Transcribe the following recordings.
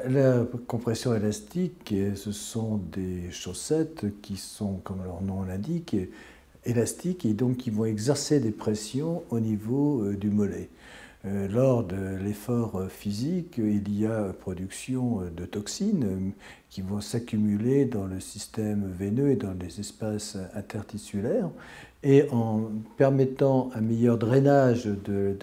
La compression élastique, ce sont des chaussettes qui sont, comme leur nom l'indique, élastiques et donc qui vont exercer des pressions au niveau du mollet. Lors de l'effort physique, il y a production de toxines qui vont s'accumuler dans le système veineux et dans les espaces intertissulaires. Et en permettant un meilleur drainage de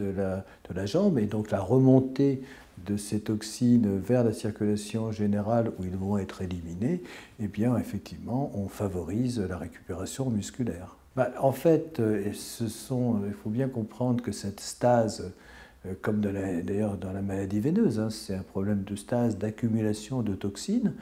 la jambe et donc la remontée de ces toxines vers la circulation générale où ils vont être éliminés, eh bien, effectivement, on favorise la récupération musculaire. En fait, il faut bien comprendre que cette stase, comme d'ailleurs dans la maladie veineuse, c'est un problème de stase, d'accumulation de toxines.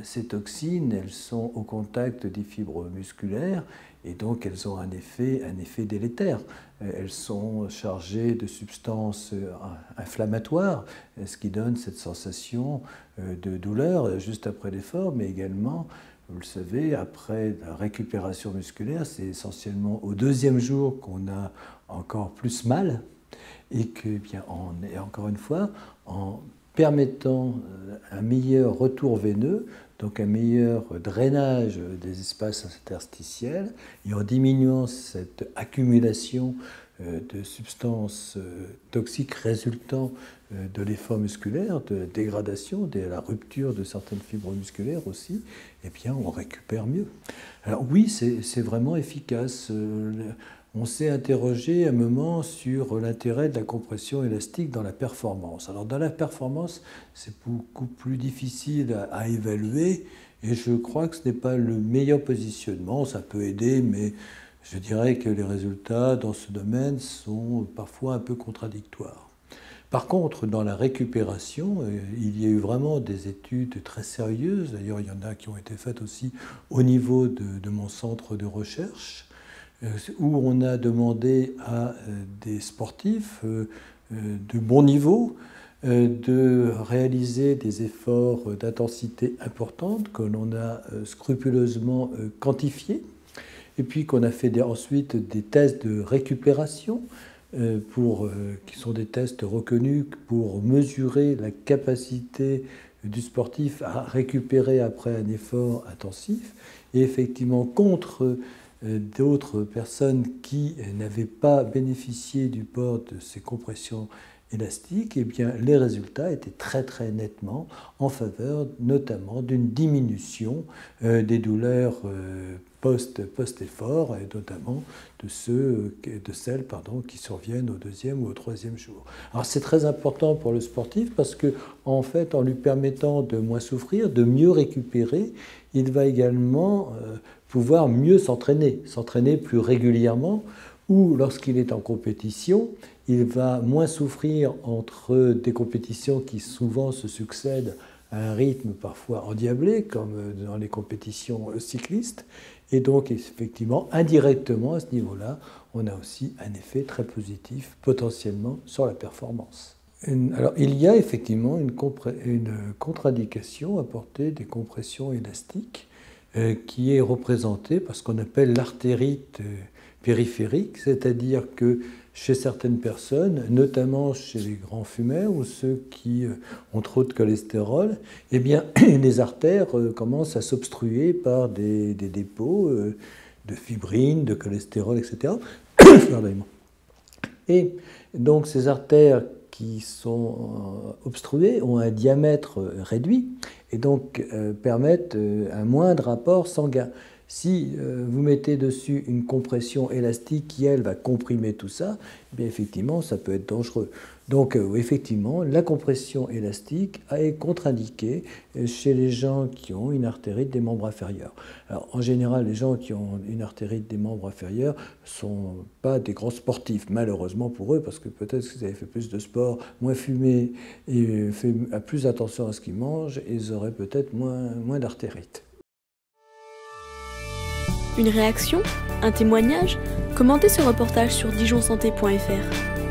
Ces toxines, elles sont au contact des fibres musculaires et donc elles ont un effet délétère. Elles sont chargées de substances inflammatoires, ce qui donne cette sensation de douleur juste après l'effort, mais également, vous le savez, après la récupération musculaire, c'est essentiellement au deuxième jour qu'on a encore plus mal. Et que, bien, encore une fois, en permettant un meilleur retour veineux, donc un meilleur drainage des espaces interstitiels, et en diminuant cette accumulation de substances toxiques résultant de l'effort musculaire, de la dégradation, de la rupture de certaines fibres musculaires aussi, eh bien, on récupère mieux. Alors oui, c'est vraiment efficace. On s'est interrogé un moment sur l'intérêt de la compression élastique dans la performance. Alors dans la performance, c'est beaucoup plus difficile à évaluer et je crois que ce n'est pas le meilleur positionnement. Ça peut aider, mais je dirais que les résultats dans ce domaine sont parfois un peu contradictoires. Par contre, dans la récupération, il y a eu vraiment des études très sérieuses. D'ailleurs, il y en a qui ont été faites aussi au niveau de mon centre de recherche, où on a demandé à des sportifs de bon niveau de réaliser des efforts d'intensité importante que l'on a scrupuleusement quantifiés, et puis qu'on a fait ensuite des tests de récupération qui sont des tests reconnus pour mesurer la capacité du sportif à récupérer après un effort intensif, et effectivement contre d'autres personnes qui n'avaient pas bénéficié du port de ces compressions élastiques, eh bien, les résultats étaient très très nettement en faveur notamment d'une diminution des douleurs post-effort, et notamment de celles qui surviennent au deuxième ou au troisième jour. Alors c'est très important pour le sportif parce que en fait, en lui permettant de moins souffrir, de mieux récupérer, il va également pouvoir mieux s'entraîner plus régulièrement, ou lorsqu'il est en compétition, il va moins souffrir entre des compétitions qui souvent se succèdent à un rythme parfois endiablé, comme dans les compétitions cyclistes. Et donc, effectivement, indirectement, à ce niveau-là, on a aussi un effet très positif, potentiellement, sur la performance. Alors, il y a effectivement une contre-indication apportée des compressions élastiques qui est représentée par ce qu'on appelle l'artérite périphérique, c'est-à-dire que chez certaines personnes, notamment chez les grands fumeurs ou ceux qui ont trop de cholestérol, eh bien, les artères commencent à s'obstruer par des dépôts de fibrine, de cholestérol, etc. Et donc ces artères qui sont obstruées ont un diamètre réduit et donc permettent un moindre apport sanguin. Si vous mettez dessus une compression élastique qui, elle, va comprimer tout ça, eh bien, effectivement, ça peut être dangereux. Donc, effectivement, la compression élastique est contre-indiquée chez les gens qui ont une artérite des membres inférieurs. Alors, en général, les gens qui ont une artérite des membres inférieurs ne sont pas des grands sportifs, malheureusement pour eux, parce que peut-être qu'ils avaient fait plus de sport, moins fumé et fait plus attention à ce qu'ils mangent, et ils auraient peut-être moins d'artérite. Une réaction? Un témoignage? Commentez ce reportage sur dijonsanté.fr.